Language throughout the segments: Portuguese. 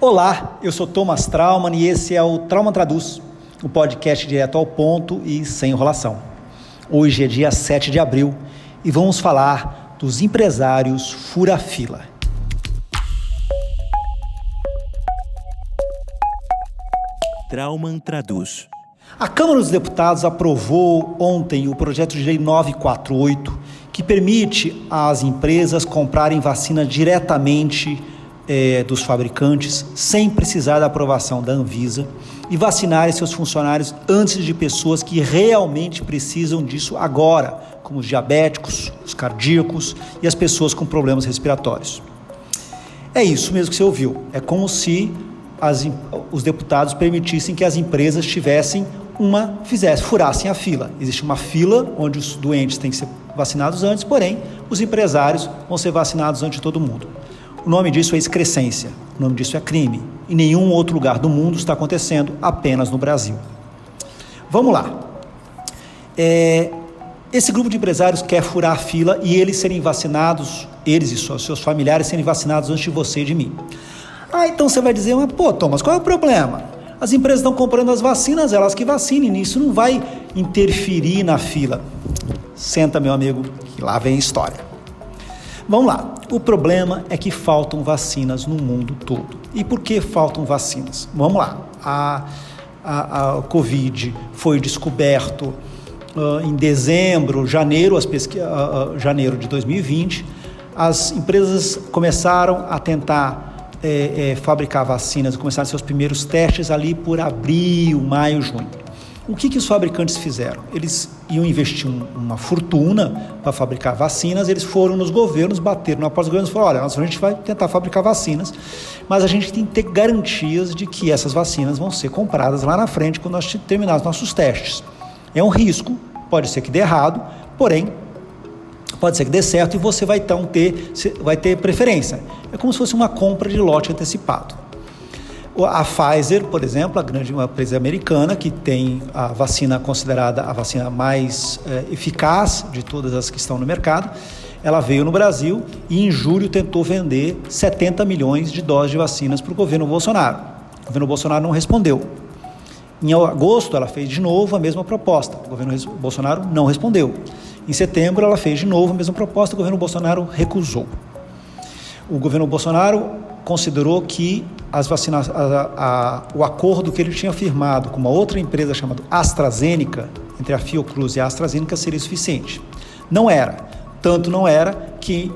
Olá, eu sou Thomas Traumann e esse é o Traumann Traduz, um podcast direto ao ponto e sem enrolação. Hoje é dia 7 de abril e vamos falar dos empresários fura-fila. Traumann Traduz. A Câmara dos Deputados aprovou ontem o projeto de lei 948, que permite às empresas comprarem vacina diretamente dos fabricantes, sem precisar da aprovação da Anvisa, e vacinarem seus funcionários antes de pessoas que realmente precisam disso agora, como os diabéticos, os cardíacos e as pessoas com problemas respiratórios. É isso mesmo que você ouviu. É como se os deputados permitissem que as empresas furassem a fila. Existe uma fila onde os doentes têm que ser vacinados antes, porém, os empresários vão ser vacinados antes de todo mundo. O nome disso é excrescência, o nome disso é crime. Em nenhum outro lugar do mundo está acontecendo, apenas no Brasil. Vamos lá. Esse grupo de empresários quer furar a fila e eles serem vacinados, eles e seus familiares serem vacinados antes de você e de mim. Então você vai dizer, mas Thomas, qual é o problema? As empresas estão comprando as vacinas, elas que vacinem, isso não vai interferir na fila. Senta, meu amigo, que lá vem a história. Vamos lá, o problema é que faltam vacinas no mundo todo. E por que faltam vacinas? Vamos lá, a Covid foi descoberto em janeiro de 2020, as empresas começaram a tentar fabricar vacinas, começaram seus primeiros testes ali por abril, maio, junho. O que os fabricantes fizeram? Eles iam investir uma fortuna para fabricar vacinas, eles foram nos governos, bateram na porta dos governos e falaram, olha, a gente vai tentar fabricar vacinas, mas a gente tem que ter garantias de que essas vacinas vão ser compradas lá na frente quando nós terminarmos nossos testes. É um risco, pode ser que dê errado, porém, pode ser que dê certo e você vai ter preferência. É como se fosse uma compra de lote antecipado. A Pfizer, por exemplo, uma empresa americana que tem a vacina considerada a vacina mais eficaz de todas as que estão no mercado, ela veio no Brasil e em julho tentou vender 70 milhões de doses de vacinas para o governo Bolsonaro. O governo Bolsonaro não respondeu. Em agosto, ela fez de novo a mesma proposta. O governo Bolsonaro não respondeu. Em setembro, ela fez de novo a mesma proposta. O governo Bolsonaro recusou. O governo Bolsonaro considerou que as vacinas, o acordo que ele tinha firmado com uma outra empresa chamada AstraZeneca, entre a Fiocruz e a AstraZeneca, seria suficiente. Não era. Tanto não era que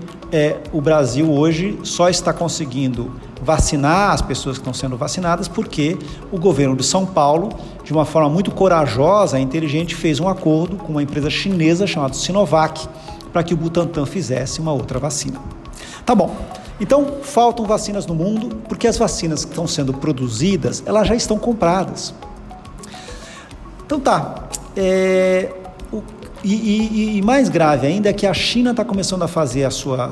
o Brasil hoje só está conseguindo vacinar as pessoas que estão sendo vacinadas porque o governo de São Paulo, de uma forma muito corajosa e inteligente, fez um acordo com uma empresa chinesa chamada Sinovac para que o Butantan fizesse uma outra vacina. Tá bom. Então, faltam vacinas no mundo porque as vacinas que estão sendo produzidas, elas já estão compradas. Então E mais grave ainda é que a China está começando a fazer a sua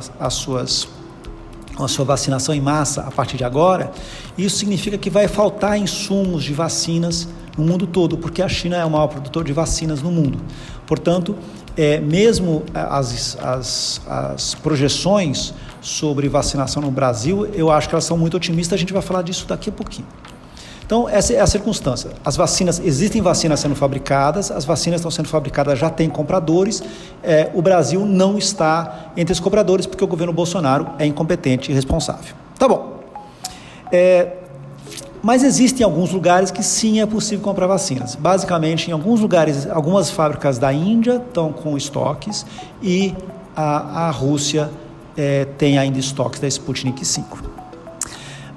vacinação em massa a partir de agora. Isso significa que vai faltar insumos de vacinas no mundo todo, porque a China é o maior produtor de vacinas no mundo. Portanto, mesmo as projeções sobre vacinação no Brasil, eu acho que elas são muito otimistas, a gente vai falar disso daqui a pouquinho. Então, essa é a circunstância. Existem vacinas sendo fabricadas, as vacinas estão sendo fabricadas, já tem compradores, o Brasil não está entre os compradores porque o governo Bolsonaro é incompetente e irresponsável. Tá bom. Mas existem alguns lugares que sim é possível comprar vacinas. Basicamente, em alguns lugares, algumas fábricas da Índia estão com estoques e a Rússia tem ainda estoques da Sputnik V.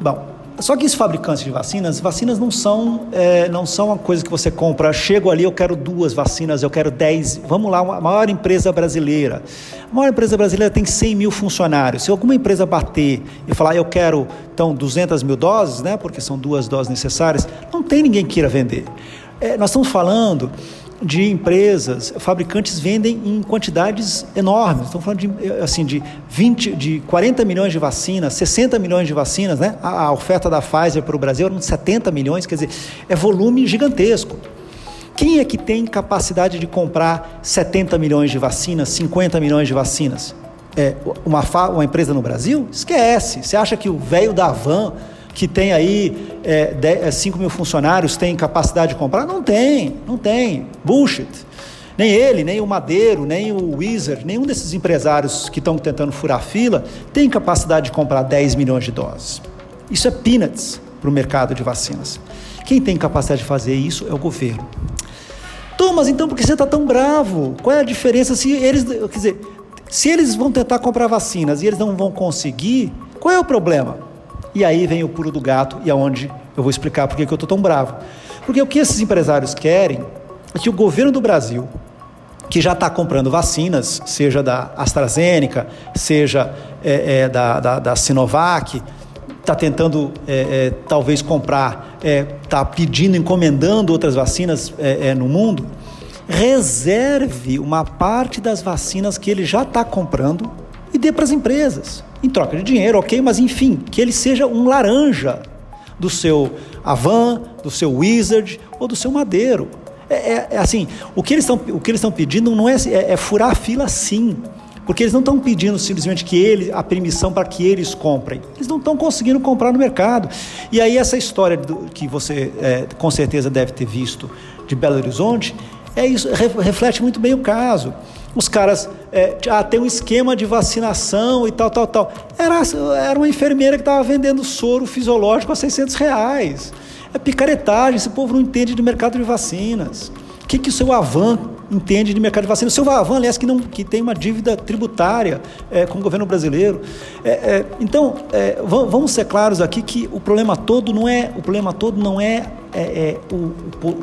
Bom, só que os fabricantes de vacinas não são uma coisa que você compra, chego ali, eu quero 2 vacinas, eu quero 10, vamos lá, a maior empresa brasileira tem 100 mil funcionários. Se alguma empresa bater e falar, eu quero, então, 200 mil doses, né, porque são 2 doses necessárias, não tem ninguém que queira vender. Nós estamos falando de empresas, fabricantes vendem em quantidades enormes. Estamos falando de 40 milhões de vacinas, 60 milhões de vacinas, né? A oferta da Pfizer para o Brasil era de 70 milhões, quer dizer, é volume gigantesco. Quem é que tem capacidade de comprar 70 milhões de vacinas, 50 milhões de vacinas? Uma empresa no Brasil? Esquece. Você acha que o velho da van que tem aí 5 mil funcionários, tem capacidade de comprar? Não tem. Bullshit. Nem ele, nem o Madeiro, nem o Wizard, nenhum desses empresários que estão tentando furar fila tem capacidade de comprar 10 milhões de doses. Isso é peanuts para o mercado de vacinas. Quem tem capacidade de fazer isso é o governo. Thomas, então por que você está tão bravo? Qual é a diferença se eles vão tentar comprar vacinas e eles não vão conseguir? Qual é o problema? E aí vem o pulo do gato e aonde eu vou explicar por que eu estou tão bravo. Porque o que esses empresários querem é que o governo do Brasil, que já está comprando vacinas, seja da AstraZeneca, seja da Sinovac, está tentando talvez comprar, está pedindo, encomendando outras vacinas no mundo, reserve uma parte das vacinas que ele já está comprando e dê para as empresas, em troca de dinheiro, ok, mas enfim, que ele seja um laranja do seu Avan, do seu Wizard ou do seu Madeiro. Assim, o que eles estão pedindo não é furar a fila, sim, porque eles não estão pedindo simplesmente a permissão para que eles comprem, eles não estão conseguindo comprar no mercado. E aí essa história que você com certeza deve ter visto de Belo Horizonte, isso reflete muito bem o caso. Os caras tem um esquema de vacinação e tal. Era uma enfermeira que estava vendendo soro fisiológico a R$600. É picaretagem, esse povo não entende de mercado de vacinas. O que o seu Avan entende de mercado de vacinas? O seu Avan, aliás, que tem uma dívida tributária com o governo brasileiro. Então, vamos ser claros aqui que o problema todo não é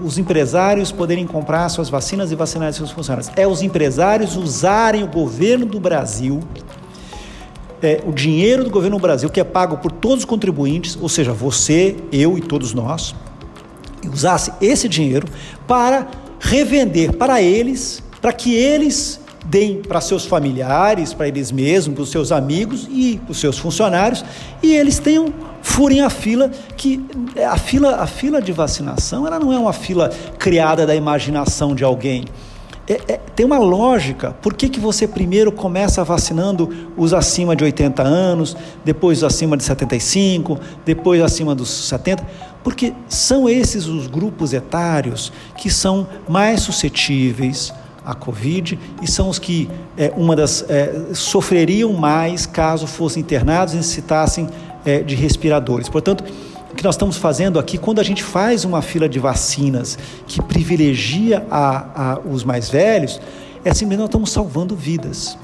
os empresários poderem comprar suas vacinas e vacinar seus funcionários. É os empresários usarem o governo do Brasil, o dinheiro do governo do Brasil, que é pago por todos os contribuintes, ou seja, você, eu e todos nós, e usasse esse dinheiro para revender para eles, para que eles deem para seus familiares, para eles mesmos, para os seus amigos e para os seus funcionários, e eles furem a fila, que a fila de vacinação, ela não é uma fila criada da imaginação de alguém. Tem uma lógica. Por que você primeiro começa vacinando os acima de 80 anos, depois os acima de 75, depois acima dos 70? Porque são esses os grupos etários que são mais suscetíveis à Covid e são os que sofreriam mais caso fossem internados e necessitassem de respiradores. Portanto, o que nós estamos fazendo aqui, quando a gente faz uma fila de vacinas que privilegia os mais velhos, simplesmente nós estamos salvando vidas.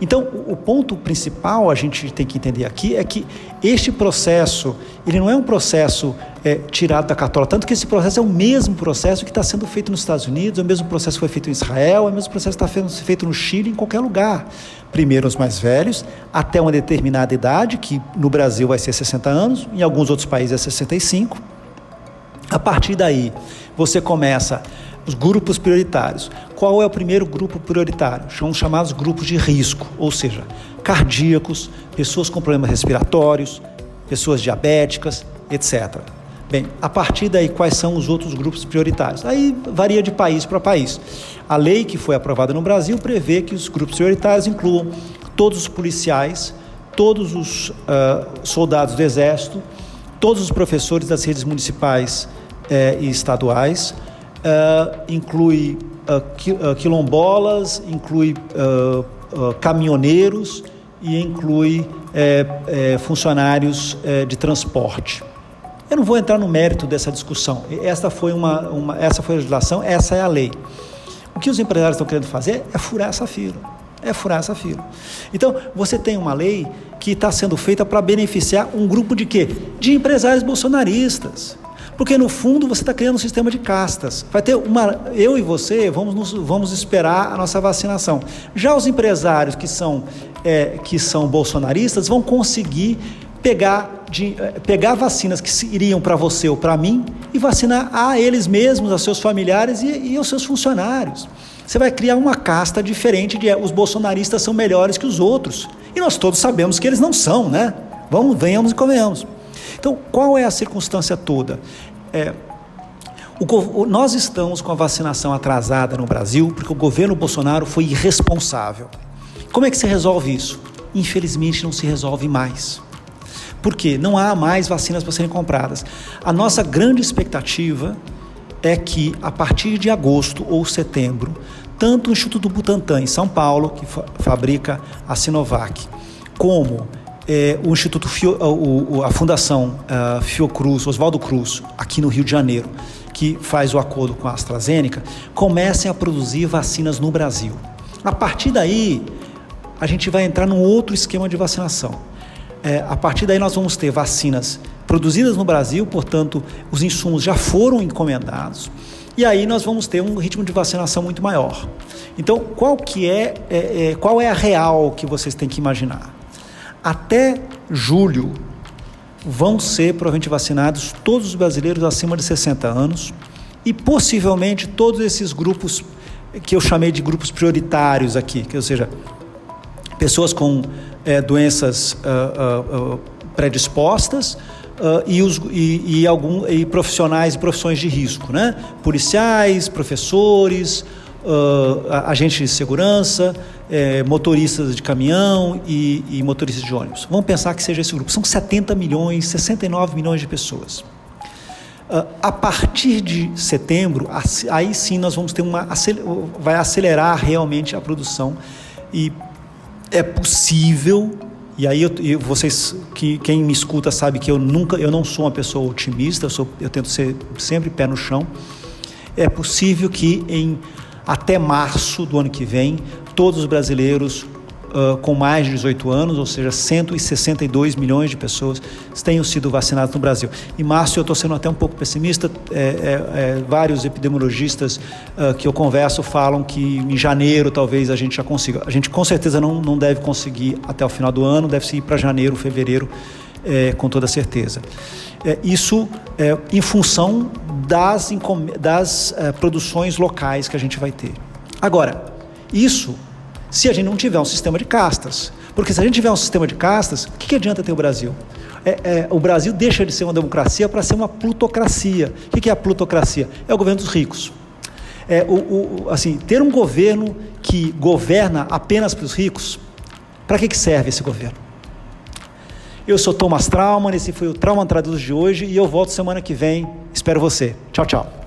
Então, o ponto principal a gente tem que entender aqui é que este processo, ele não é um processo tirado da cartola, tanto que esse processo é o mesmo processo que está sendo feito nos Estados Unidos, é o mesmo processo que foi feito em Israel, é o mesmo processo que está sendo feito no Chile, em qualquer lugar. Primeiro os mais velhos, até uma determinada idade, que no Brasil vai ser 60 anos, em alguns outros países é 65. A partir daí, você começa os grupos prioritários. Qual é o primeiro grupo prioritário? São chamados grupos de risco, ou seja, cardíacos, pessoas com problemas respiratórios, pessoas diabéticas, etc. Bem, a partir daí, quais são os outros grupos prioritários? Aí varia de país para país. A lei que foi aprovada no Brasil prevê que os grupos prioritários incluam todos os policiais, todos os soldados do Exército, todos os professores das redes municipais e estaduais, inclui quilombolas, inclui caminhoneiros e inclui funcionários de transporte. Eu não vou entrar no mérito dessa discussão. Essa foi a legislação, essa é a lei. O que os empresários estão querendo fazer é furar essa fila. Então, você tem uma lei que está sendo feita para beneficiar um grupo de quê? De empresários bolsonaristas. Porque, no fundo, você está criando um sistema de castas. Vai ter eu e você vamos esperar a nossa vacinação. Já os empresários que são bolsonaristas vão conseguir pegar vacinas que iriam para você ou para mim e vacinar a eles mesmos, a seus familiares e aos seus funcionários. Você vai criar uma casta diferente os bolsonaristas são melhores que os outros. E nós todos sabemos que eles não são, né? Venhamos e convenhamos. Então, qual é a circunstância toda? Nós estamos com a vacinação atrasada no Brasil porque o governo Bolsonaro foi irresponsável. Como é que se resolve isso? Infelizmente, não se resolve mais. Por quê? Não há mais vacinas para serem compradas. A nossa grande expectativa é que, a partir de agosto ou setembro, tanto o Instituto Butantan, em São Paulo, que fabrica a Sinovac, como o Instituto a Fundação Fiocruz, Oswaldo Cruz, aqui no Rio de Janeiro, que faz o acordo com a AstraZeneca, comecem a produzir vacinas no Brasil. A partir daí, a gente vai entrar num outro esquema de vacinação. A partir daí nós vamos ter vacinas produzidas no Brasil, portanto, os insumos já foram encomendados, e aí nós vamos ter um ritmo de vacinação muito maior. Então, qual é a real que vocês têm que imaginar? Até julho vão ser provavelmente vacinados todos os brasileiros acima de 60 anos e possivelmente todos esses grupos que eu chamei de grupos prioritários aqui, ou seja, pessoas com doenças predispostas e profissionais e profissões de risco, né? Policiais, professores, agentes de segurança, motoristas de caminhão e motoristas de ônibus. Vamos pensar que seja esse grupo. São 70 milhões, 69 milhões de pessoas. A partir de setembro, aí sim nós vamos ter vai acelerar realmente a produção e é possível, e aí vocês, quem me escuta sabe que eu não sou uma pessoa otimista, eu tento ser sempre pé no chão. É possível que até março do ano que vem, todos os brasileiros com mais de 18 anos, ou seja, 162 milhões de pessoas, tenham sido vacinados no Brasil. Em março eu estou sendo até um pouco pessimista, vários epidemiologistas que eu converso falam que em janeiro talvez a gente já consiga. A gente com certeza não deve conseguir até o final do ano, deve ir para janeiro, fevereiro, com toda certeza. Isso em função das produções locais que a gente vai ter. Agora, isso se a gente não tiver um sistema de castas. Porque se a gente tiver um sistema de castas, o que adianta ter o Brasil? O Brasil deixa de ser uma democracia para ser uma plutocracia. O que é a plutocracia? É o governo dos ricos. Ter um governo que governa apenas para os ricos, para que serve esse governo? Eu sou Thomas Trauman, esse foi o Trauma Traduz de hoje e eu volto semana que vem. Espero você. Tchau, tchau.